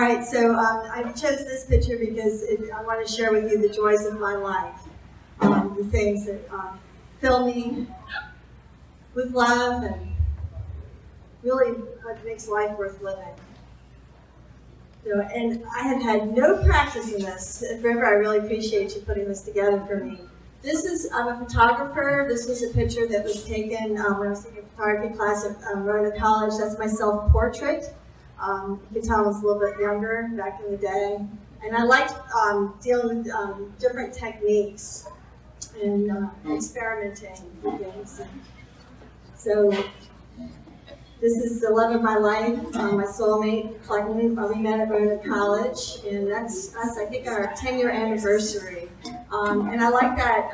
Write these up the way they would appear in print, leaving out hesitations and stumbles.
right, so I chose this picture because I want to share with you the joys of my life, the things that fill me with love and really what makes life worth living. So, and I have had no practice in this. Forever, I really appreciate you putting this together for me. I'm a photographer. This was a picture that was taken when I was taking a photography class at Roanoke College. That's my self-portrait. You can tell I was a little bit younger back in the day. And I liked dealing with different techniques and experimenting with things. So this is the love of my life, my soulmate. We met at Freeda College, and that's us, I think, our 10-year anniversary. And I like that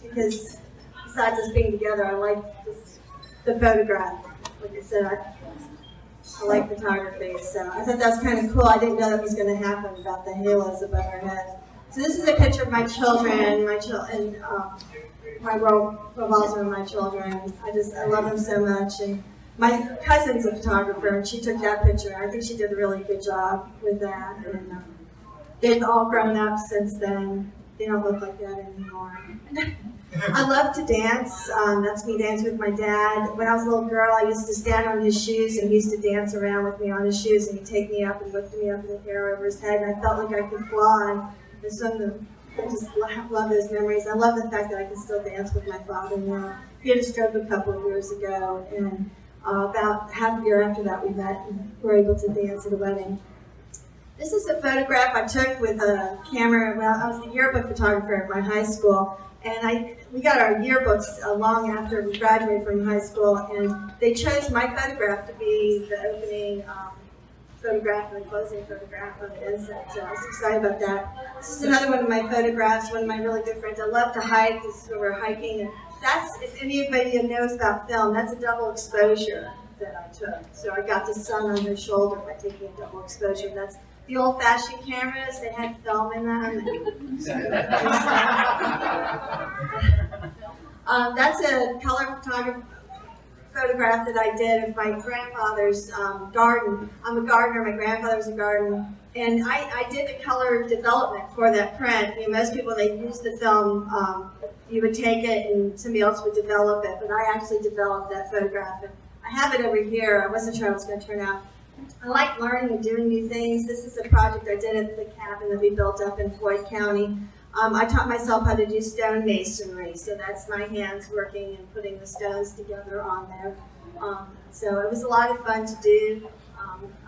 because besides us being together, I like the photograph. Like I said, I like photography, so I thought that was kind of cool. I didn't know that was going to happen about the halos above our heads. So this is a picture of my children, my world revolves around my children. I love them so much. And my cousin's a photographer, and she took that picture. I think she did a really good job with that. And they've all grown up since then. They don't look like that anymore. I love to dance. That's me dancing with my dad. When I was a little girl, I used to stand on his shoes, and he used to dance around with me on his shoes, and he'd take me up and lift me up in the air over his head, and I felt like I could fly. And so I just love those memories. I love the fact that I can still dance with my father-in-law. He had a stroke a couple of years ago, and about half a year after that we met and were able to dance at a wedding. This is a photograph I took with a camera. Well, I was the yearbook photographer at my high school, and we got our yearbooks long after we graduated from high school, and they chose my photograph to be the opening photograph and the closing photograph of the inset, so I was excited about that. This is another one of my photographs, one of my really good friends. I love to hike. This is where we're hiking, and that's, if anybody knows about film, that's a double exposure that I took. So I got the sun on her shoulder by taking a double exposure. That's the old-fashioned cameras. They had film in them. That's a color photograph that I did of my grandfather's garden. I'm a gardener. My grandfather was a gardener. And I did the color development for that print. You know, most people, they use the film, you would take it and somebody else would develop it, but I actually developed that photograph. And I have it over here. I wasn't sure how it was going to turn out. I like learning and doing new things. This is a project I did at the cabin that we built up in Floyd County. I taught myself how to do stone masonry, so that's my hands working and putting the stones together on there. So it was a lot of fun to do.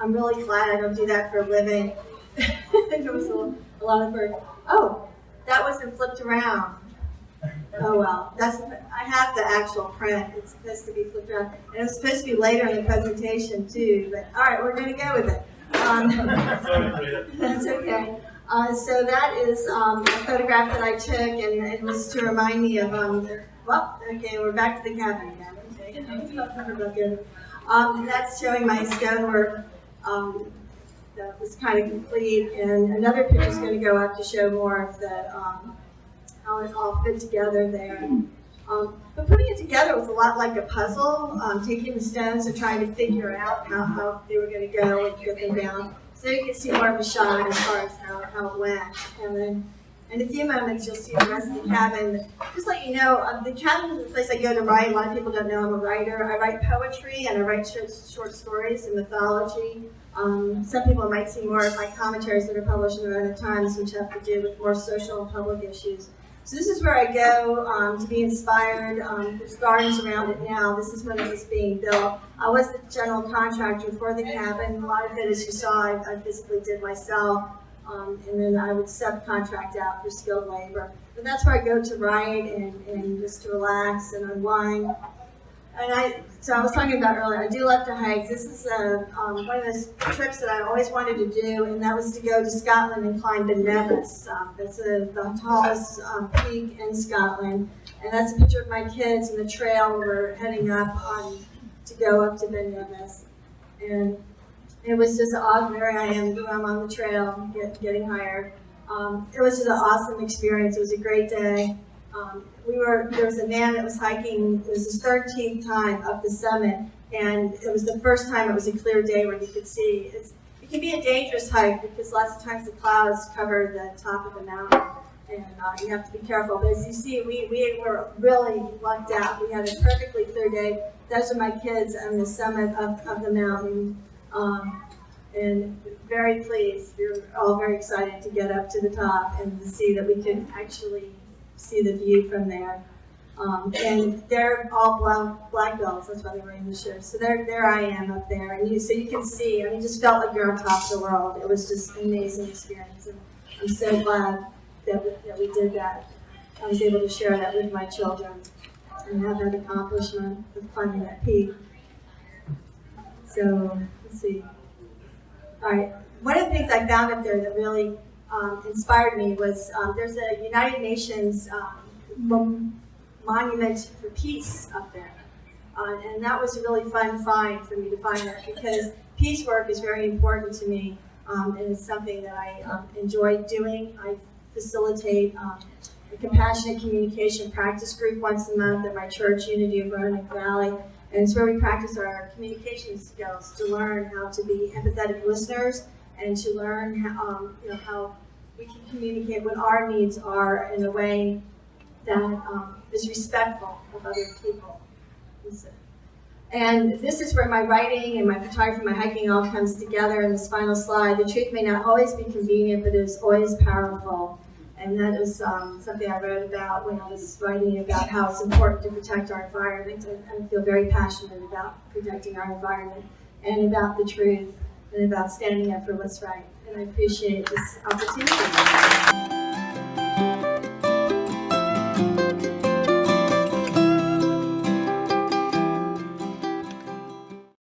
I'm really glad I don't do that for a living. It was a lot of work. Oh, that wasn't flipped around. Oh well, I have the actual print. It's supposed to be flipped around, and it was supposed to be later in the presentation too. But all right, we're going to go with it. That's okay. So that is a photograph that I took, and it was to remind me of. Well, okay, we're back to the cabin again. And that's showing my stonework that was kind of complete, and another picture is going to go up to show more of the. How it all fit together there. But putting it together was a lot like a puzzle, taking the stones and trying to figure out how they were going to go and get them down. So you can see more of a shot as far as how it went. And then in a few moments you'll see the rest of the cabin. Just let you know, the cabin is the place I go to write. A lot of people don't know I'm a writer. I write poetry and I write short stories and mythology. Some people might see more of my commentaries that are published in the Roanoke Times, which have to do with more social and public issues. So this is where I go to be inspired. There's gardens around it now. This is when it was being built. I was the general contractor for the cabin. A lot of it, as you saw, I physically did myself. And then I would subcontract out for skilled labor. But that's where I go to write and just to relax and unwind. And so I was talking about earlier, I do love to hike. This is one of those trips that I always wanted to do, and that was to go to Scotland and climb Ben Nevis. That's the tallest peak in Scotland. And that's a picture of my kids and the trail we're heading up on to go up to Ben Nevis. And it was just awesome. There I am, I'm on the trail, getting higher. It was just an awesome experience. It was a great day. There was a man that was hiking, it was his 13th time up the summit, and it was the first time it was a clear day where you could see. it can be a dangerous hike because lots of times the clouds cover the top of the mountain, and you have to be careful. But as you see, we were really lucked out. We had a perfectly clear day. Those are my kids on the summit of the mountain, and very pleased. We were all very excited to get up to the top and to see that we could actually see the view from there. And they're all black belts. That's why they were in the shirt. So there I am up there, and so you can see. I mean, just felt like you're on top of the world. It was just an amazing experience, and I'm so glad that we did that. I was able to share that with my children and have that accomplishment of climbing that peak. So let's see. All right. One of the things I found up there that really inspired me was there's a United Nations monument for peace up there. And that was a really fun find for me to find that because peace work is very important to me, and it's something that I enjoy doing. I facilitate a compassionate communication practice group once a month at my church, Unity of Roanoke Valley, and it's where we practice our communication skills to learn how to be empathetic listeners and to learn how, how we can communicate what our needs are in a way that is respectful of other people. And this is where my writing and my photography, my hiking all comes together in this final slide. The truth may not always be convenient, but it is always powerful. And that is something I wrote about when I was writing about how it's important to protect our environment. I feel very passionate about protecting our environment and about the truth and about standing up for what's right. And I appreciate this opportunity.